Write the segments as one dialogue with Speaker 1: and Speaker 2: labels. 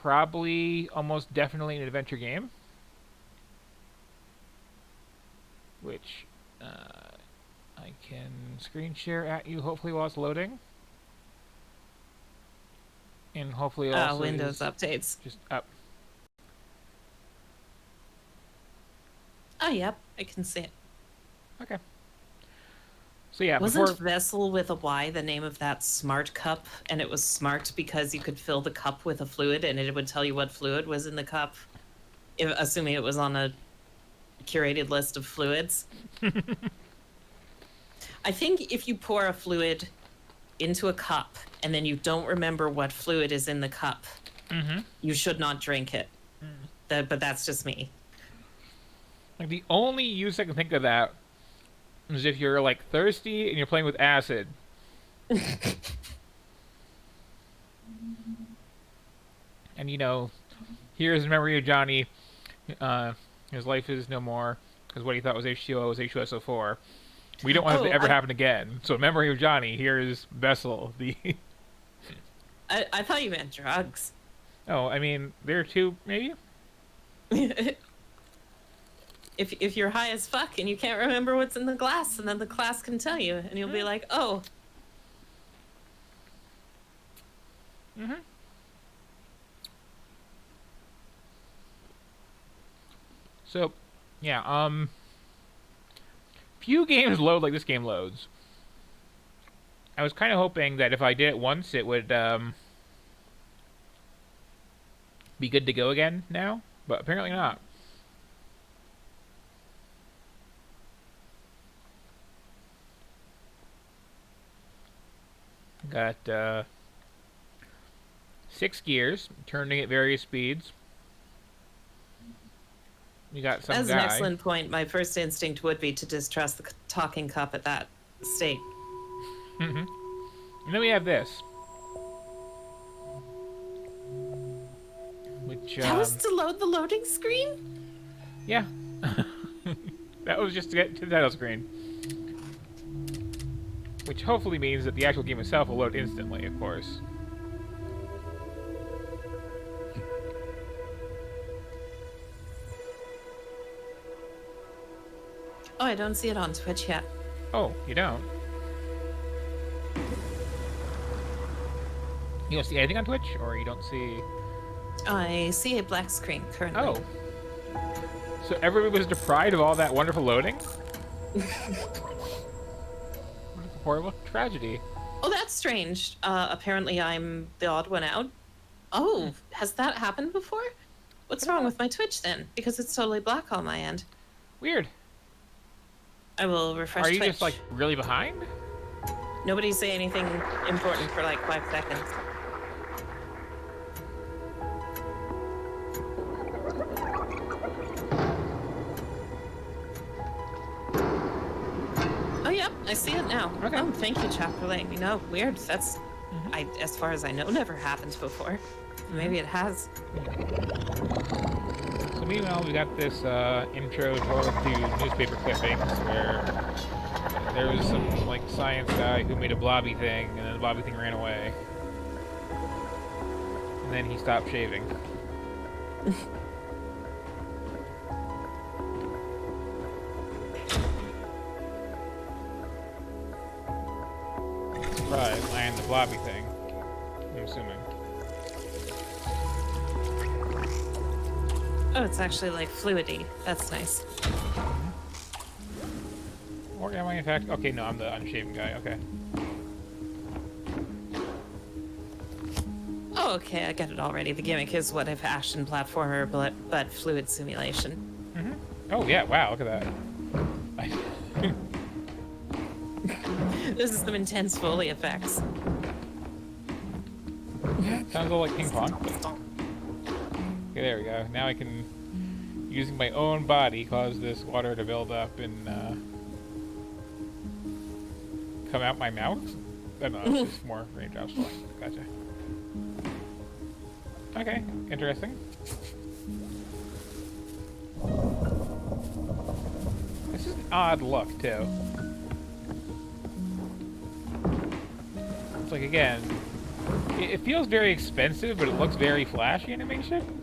Speaker 1: probably almost definitely an adventure game, which I can screen share at you hopefully while it's loading. And hopefully also
Speaker 2: Windows
Speaker 1: is
Speaker 2: updates.
Speaker 1: just up.
Speaker 2: Oh, yep, I can see it.
Speaker 1: Okay. So yeah,
Speaker 2: Wasn't
Speaker 1: before
Speaker 2: Vessel with a Y the name of that smart cup? And it was smart because you could fill the cup with a fluid and it would tell you what fluid was in the cup, assuming it was on a curated list of fluids. I think if you pour a fluid into a cup and then you don't remember what fluid is in the cup, you should not drink it. But that's just me.
Speaker 1: like the only use I can think of that is if you're like thirsty and you're playing with acid. And you know, here's the memory of Johnny. His life is no more because what he thought was H2O was H2SO4. We don't want it to ever happen again. So, memory of Johnny. Here's Vessel. The
Speaker 2: I thought you meant drugs.
Speaker 1: oh, I mean, there are two maybe.
Speaker 2: If you're high as fuck and you can't remember what's in the glass, and then the glass can tell you, and you'll be like, oh.
Speaker 1: So, yeah, few games load like this game loads. I was kind of hoping that if I did it once, it would be good to go again now, but apparently not. Got 6 gears, turning at various speeds. We got some
Speaker 2: That's
Speaker 1: guy.
Speaker 2: an excellent point. My first instinct would be to distrust the talking cup at that state.
Speaker 1: And then we have this. Which,
Speaker 2: that was to load the loading screen?
Speaker 1: Yeah. That was just to get to the title screen. Which hopefully means that the actual game itself will load instantly, of course.
Speaker 2: Oh, I don't see it on Twitch yet.
Speaker 1: Oh, you don't? You don't see anything on Twitch? Or you don't see...
Speaker 2: I see a black screen currently.
Speaker 1: Oh. So everybody was deprived of all that wonderful loading? What a horrible tragedy.
Speaker 2: Oh, that's strange. Apparently I'm the odd one out. Oh, has that happened before? What's wrong with my Twitch then? Because it's totally black on my end.
Speaker 1: Weird.
Speaker 2: I will refresh
Speaker 1: Are you
Speaker 2: Twitch.
Speaker 1: just, like, really behind?
Speaker 2: Nobody say anything important for like 5 seconds. Oh, yep, I see it now.
Speaker 1: Okay.
Speaker 2: Oh, thank you, chat, for letting me know. Weird. That's, as far as I know, never happened before. Maybe it has.
Speaker 1: So meanwhile, we got this intro to newspaper clippings where there was some like science guy who made a blobby thing, and then the blobby thing ran away, and then he stopped shaving. Surprise! I am the blobby thing. I'm assuming.
Speaker 2: Oh, it's actually like fluidy. That's nice.
Speaker 1: Or am I in fact? Okay, no, I'm the unshaven guy. Okay.
Speaker 2: Oh, okay, I get it already. The gimmick is what if action platformer, but fluid simulation.
Speaker 1: Oh yeah! Wow! Look at that.
Speaker 2: This is some intense Foley effects.
Speaker 1: Sounds a little like ping pong. Okay, there we go. Now I can, using my own body, cause this water to build up and come out my mouth. I don't know, it's just more raindrops falling. Gotcha. Okay, interesting. This is an odd look, too. It's like, again, It feels very expensive, but it looks very flashy animation.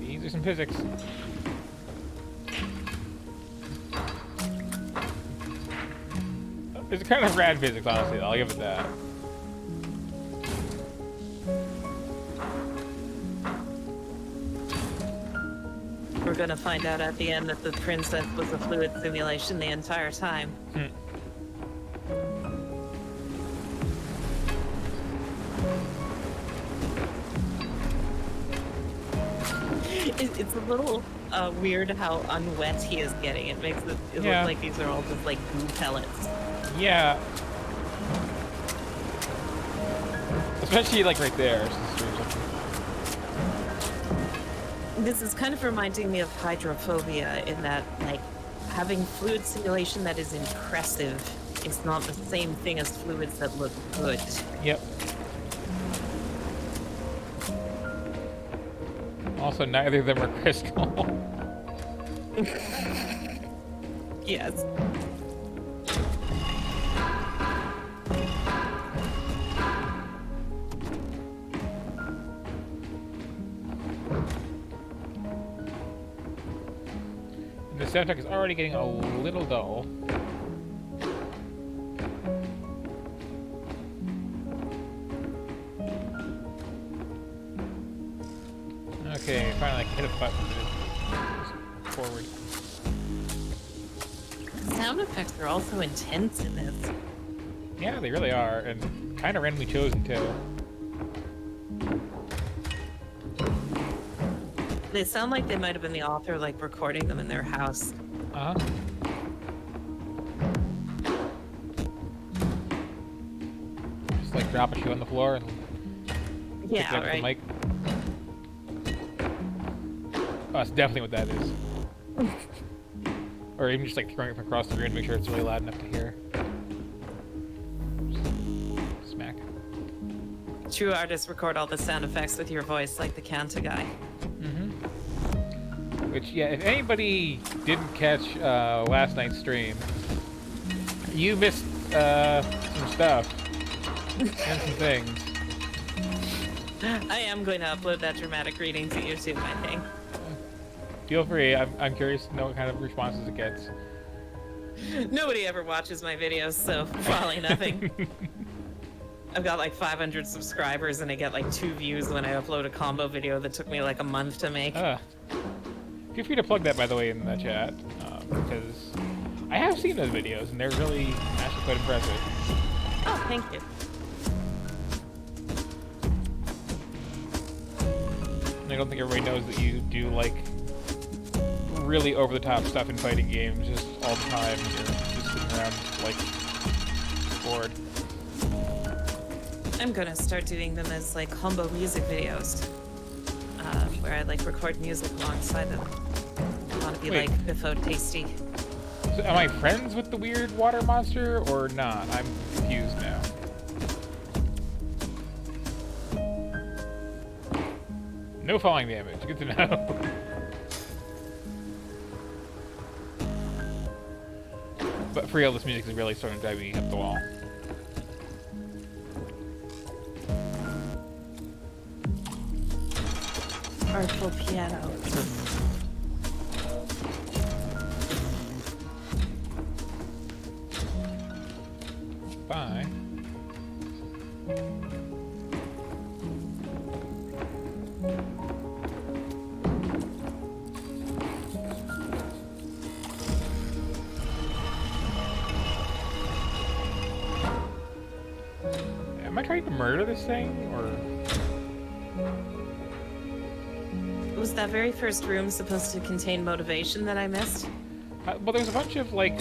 Speaker 1: These are some physics. It's kind of rad physics, honestly. I'll give it that.
Speaker 2: We're gonna find out at the end that the princess was a fluid simulation the entire time. It's a little weird how unwet he is getting. It makes it look like these are all just like goo pellets.
Speaker 1: Yeah. Especially like right there.
Speaker 2: This is kind of reminding me of hydrophobia in that, like, having fluid simulation that is impressive is not the same thing as fluids that look good.
Speaker 1: Yep. Also, neither of them are crystal.
Speaker 2: Yes.
Speaker 1: The soundtrack is already getting a little dull. Okay, finally I can hit a button to forward.
Speaker 2: Sound effects are also intense in this.
Speaker 1: Yeah, they really are, and kind of randomly chosen too.
Speaker 2: They sound like they might have been the author, like, recording them in their house.
Speaker 1: Uh-huh. Just like drop a shoe on the floor and pick it up with the mic. Oh, that's definitely what that is. Or even just like throwing it across the room to make sure it's really loud enough to hear. Just smack.
Speaker 2: True artists record all the sound effects with your voice, like the Kanta guy.
Speaker 1: Which, yeah, if anybody didn't catch last night's stream, you missed some stuff and some things.
Speaker 2: I am going to upload that dramatic reading to YouTube, I think.
Speaker 1: Feel free. I'm curious to know what kind of responses it gets.
Speaker 2: Nobody ever watches my videos, so probably nothing. I've got like 500 subscribers and I get like 2 views when I upload a combo video that took me like a month to make.
Speaker 1: Feel free to plug that, by the way, in the chat, because I have seen those videos and they're really actually quite impressive.
Speaker 2: Oh, thank you.
Speaker 1: And I don't think everybody knows that you do like really over-the-top stuff in fighting games just all the time. You're just sitting around like bored.
Speaker 2: I'm gonna start doing them as like combo music videos, where I like record music alongside them. I want to be
Speaker 1: Wait.
Speaker 2: like Biffo Tasty.
Speaker 1: So am I friends with the weird water monster or not? I'm confused now. No falling damage. Good to know. But for real, this music is really starting to drive me up the wall.
Speaker 2: Artful piano.
Speaker 1: Bye. Am I trying to murder this thing, or...?
Speaker 2: Was that very first room supposed to contain motivation that I missed?
Speaker 1: Well, there's a bunch of, like,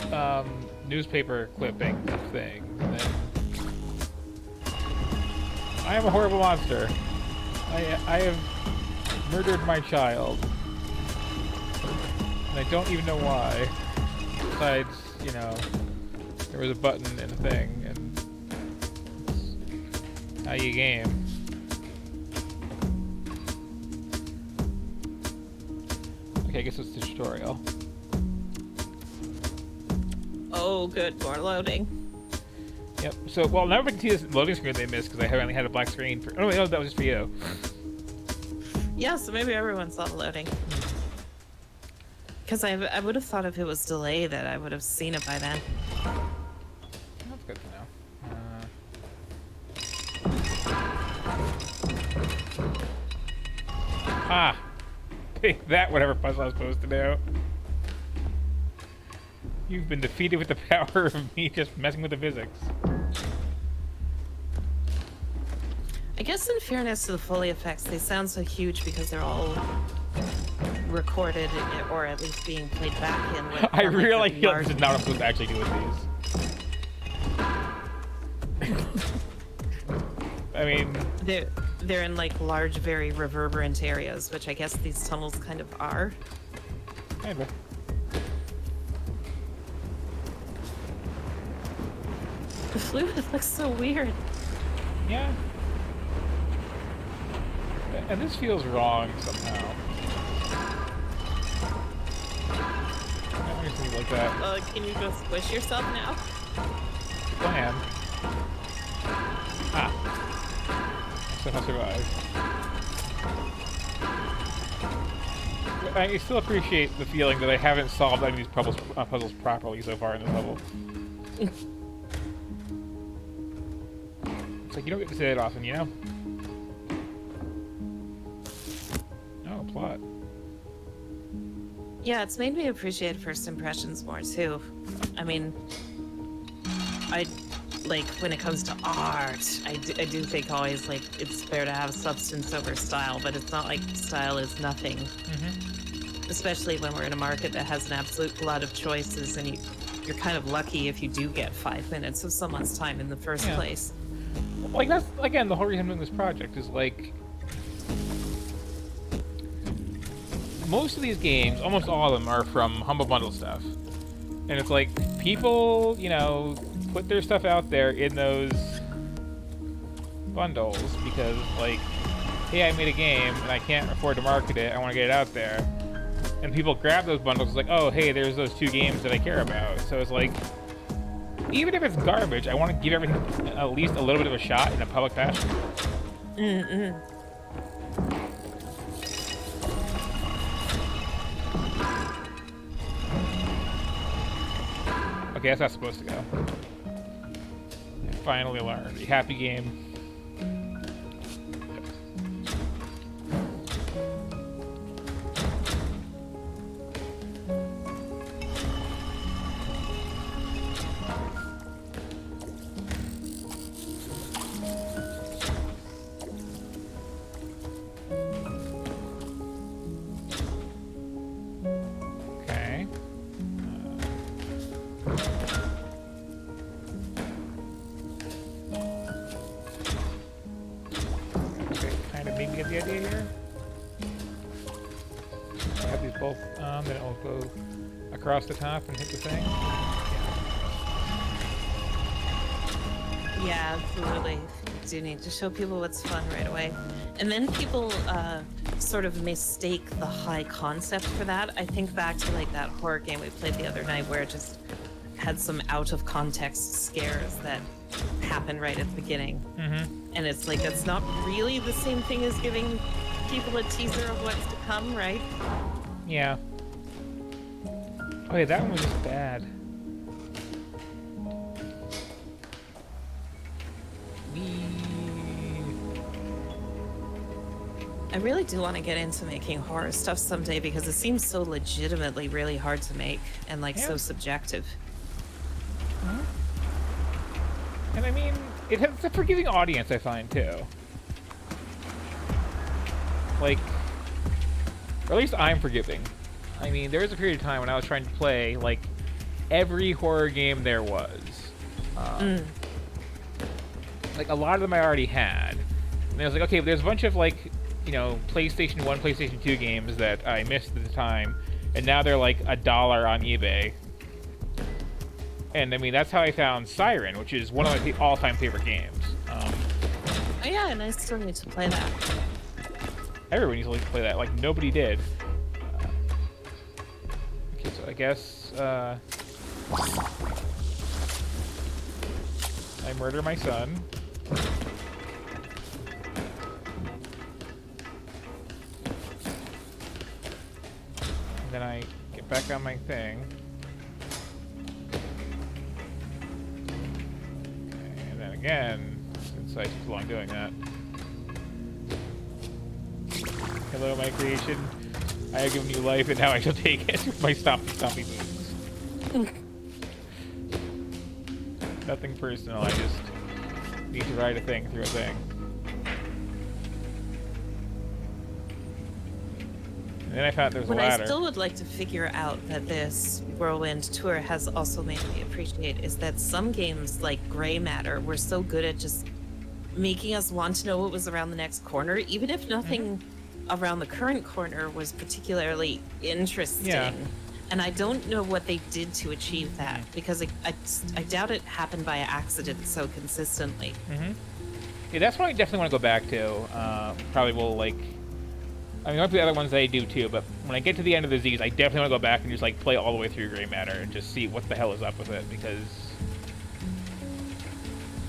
Speaker 1: newspaper clipping things. And then... I am a horrible monster. I have murdered my child. And I don't even know why. besides, you know, there was a button and a thing, and it's how you game. Okay, I guess it's the tutorial.
Speaker 2: Oh, good. More loading.
Speaker 1: Yep. So, well, now we can see this loading screen they missed because I only had a black screen for. Oh, wait, no, that was just for you.
Speaker 2: Yeah, so maybe everyone saw the loading. Because I would have thought if it was delayed that I would have seen it by then.
Speaker 1: That's good to know. Take that, whatever puzzle I was supposed to do. You've been defeated with the power of me just messing with the physics.
Speaker 2: I guess in fairness to the Foley effects, they sound so huge because they're all recorded or at least being played back in. With,
Speaker 1: I
Speaker 2: on,
Speaker 1: really
Speaker 2: the
Speaker 1: feel
Speaker 2: large...
Speaker 1: this is not what I'm supposed to actually do with these. I mean...
Speaker 2: They're in like large, very reverberant areas, which I guess these tunnels kind of are.
Speaker 1: Kind of.
Speaker 2: The fluid looks so weird.
Speaker 1: Yeah. And this feels wrong somehow. I don't think like that.
Speaker 2: Can you go squish yourself now?
Speaker 1: Plan. Ah. Somehow survived. I still appreciate the feeling that I haven't solved any of these puzzles properly so far in this level. It's like, you don't get to say it often, you know? Oh, plot.
Speaker 2: Yeah, it's made me appreciate first impressions more, too. I mean, like, when it comes to art, I do think always, like, it's fair to have substance over style, but it's not like style is nothing.
Speaker 1: Mm-hmm.
Speaker 2: Especially when we're in a market that has an absolute glut of choices, and you're kind of lucky if you do get 5 minutes of someone's time in the first place.
Speaker 1: Like, that's, again, the whole reason I'm doing this project is, like... most of these games, almost all of them, are from Humble Bundle stuff. And it's like, people, you know, put their stuff out there in those bundles because, like, hey, I made a game and I can't afford to market it, I want to get it out there. And people grab those bundles, like, oh, hey, there's those 2 games that I care about. So it's like, even if it's garbage, I want to give everything at least a little bit of a shot in a public fashion.
Speaker 2: Mm-mm.
Speaker 1: Okay, that's not supposed to go. I finally learned. A happy game. Okay. Kind of maybe get the idea here. I have these both, then it'll go across the top and hit the thing.
Speaker 2: Yeah, absolutely. You do need to show people what's fun right away. And then people sort of mistake the high concept for that. I think back to like that horror game we played the other night where it just had some out of context scares that happen right at the beginning.
Speaker 1: Mm-hmm.
Speaker 2: And it's like, that's not really the same thing as giving people a teaser of what's to come, right?
Speaker 1: Yeah. Okay, that one was just bad.
Speaker 2: I really do want to get into making horror stuff someday because it seems so legitimately really hard to make and like so subjective.
Speaker 1: And I mean, it has a forgiving audience, I find, too. Like, or at least I'm forgiving. I mean, there was a period of time when I was trying to play, like, every horror game there was. Like, a lot of them I already had. And I was like, okay, but there's a bunch of, like, you know, PlayStation 1, PlayStation 2 games that I missed at the time, and now they're, like, $1 on eBay. And I mean, that's how I found Siren, which is one of my all-time favorite games.
Speaker 2: Oh yeah, and I still need to play that.
Speaker 1: Everyone used to like to play that. Like, nobody did. Okay, so I guess I murder my son. And then I get back on my thing. Okay, and then again, since I took so long doing that. Hello, my creation. I have given you life, and now I shall take it with my stompy moves. Nothing personal, I just need to ride a thing through a thing. And then I found there's a
Speaker 2: What
Speaker 1: ladder.
Speaker 2: I still would like to figure out that this Whirlwind Tour has also made me appreciate is that some games like Gray Matter were so good at just making us want to know what was around the next corner, even if nothing around the current corner was particularly interesting.
Speaker 1: Yeah.
Speaker 2: And I don't know what they did to achieve that, because I doubt it happened by accident so consistently.
Speaker 1: Yeah, that's one I definitely want to go back to. Probably will, like... I mean, there might be other ones that I do too, but when I get to the end of the Z's, I definitely want to go back and just, like, play all the way through Gray Matter and just see what the hell is up with it, because...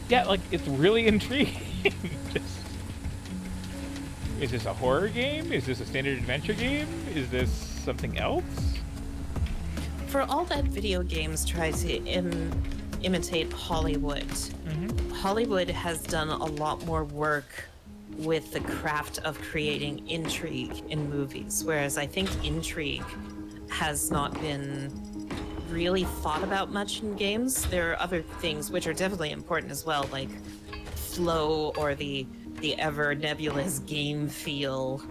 Speaker 1: Yeah, like, it's really intriguing. Just... Is this a horror game? Is this a standard adventure game? Is this something else?
Speaker 2: For all that video games try to imitate Hollywood, Hollywood has done a lot more work with the craft of creating intrigue in movies, whereas I think intrigue has not been really thought about much in games. There are other things which are definitely important as well, like flow or the ever nebulous game feel,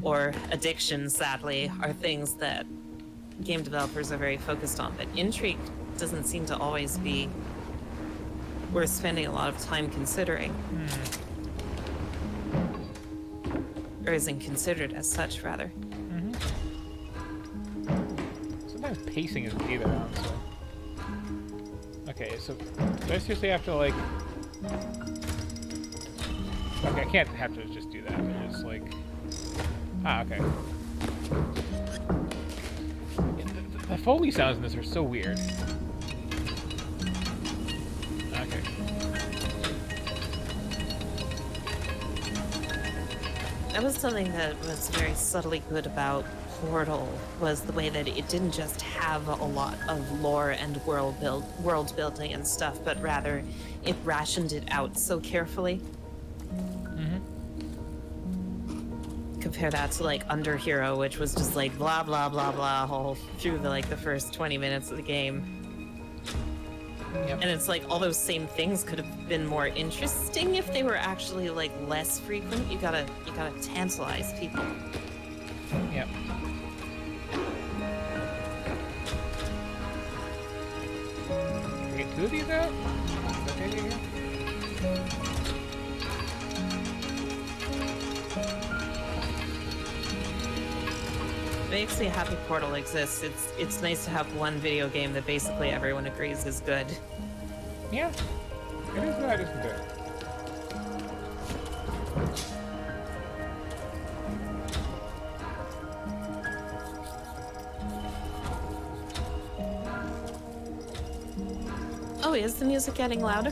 Speaker 2: or addiction, sadly, are things that game developers are very focused on. But intrigue doesn't seem to always be worth spending a lot of time considering. Or isn't considered as such, rather.
Speaker 1: Sometimes pacing isn't either, honestly. Okay, so do I seriously have to, like... Okay, I can't have to just do that. I just, like... Ah, okay. The Foley sounds in this are so weird. Okay.
Speaker 2: That was something that was very subtly good about Portal, was the way that it didn't just have a lot of lore and world building and stuff, but rather it rationed it out so carefully. Compare that to like Under Hero, which was just like blah blah blah blah all through the first 20 minutes of the game.
Speaker 1: Yep.
Speaker 2: And it's like all those same things could have been more interesting if they were actually like less frequent. You gotta tantalize people.
Speaker 1: Yep. Can we get two of these out? Is that okay here?
Speaker 2: It makes me happy Portal exists. It's nice to have one video game that basically everyone agrees is good.
Speaker 1: Yeah. It is good, isn't it?
Speaker 2: Oh, is the music getting louder?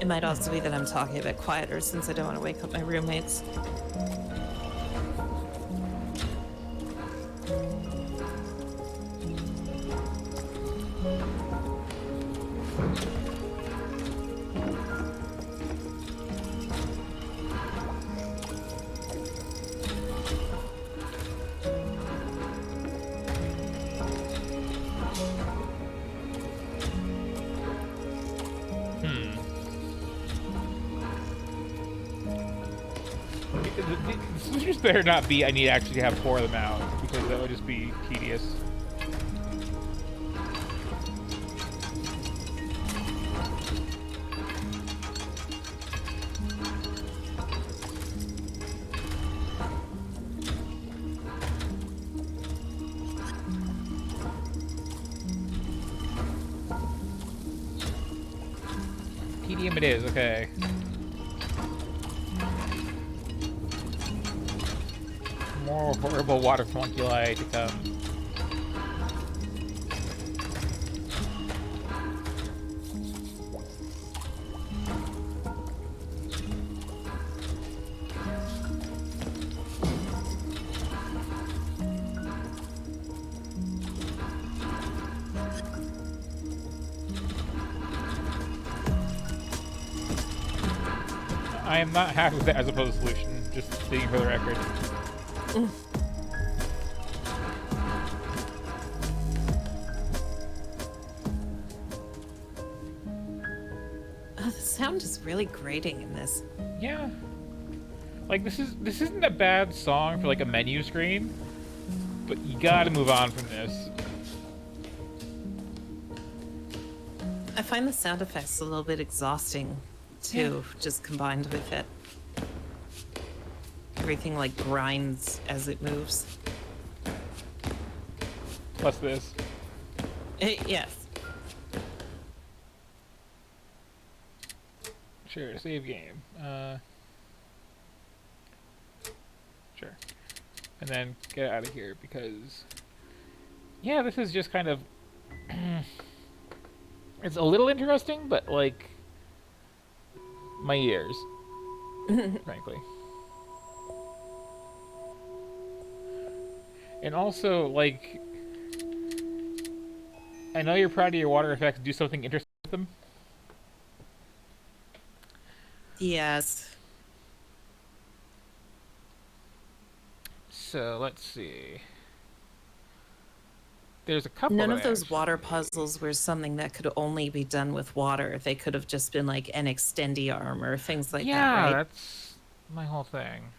Speaker 2: It might also be that I'm talking a bit quieter since I don't want to wake up my roommates.
Speaker 1: The solutions better not be I need to actually have 4 of them out, because that would just be tedious. Tedium it is, okay. More horrible water homunculi to come. I am not happy with that as opposed to solution, just speaking for the record.
Speaker 2: Oh, the sound is really grating in this.
Speaker 1: Yeah. Like, this isn't a bad song for, like, a menu screen, but you gotta move on from this.
Speaker 2: I find the sound effects a little bit exhausting, too, just combined with it. Everything, like, grinds as it moves.
Speaker 1: Plus this.
Speaker 2: Yes.
Speaker 1: Sure, save game. Sure. And then get out of here because... Yeah, this is just kind of... It's a little interesting, but, like... My ears. Frankly. And also, like... I know you're proud of your water effects. Do something interesting with them.
Speaker 2: Yes.
Speaker 1: So, let's see. There's a couple
Speaker 2: None
Speaker 1: that
Speaker 2: of those
Speaker 1: actually-
Speaker 2: water puzzles were something that could only be done with water. They could have just been like an extendy arm or things like
Speaker 1: Yeah,
Speaker 2: that, right?
Speaker 1: that's my whole thing.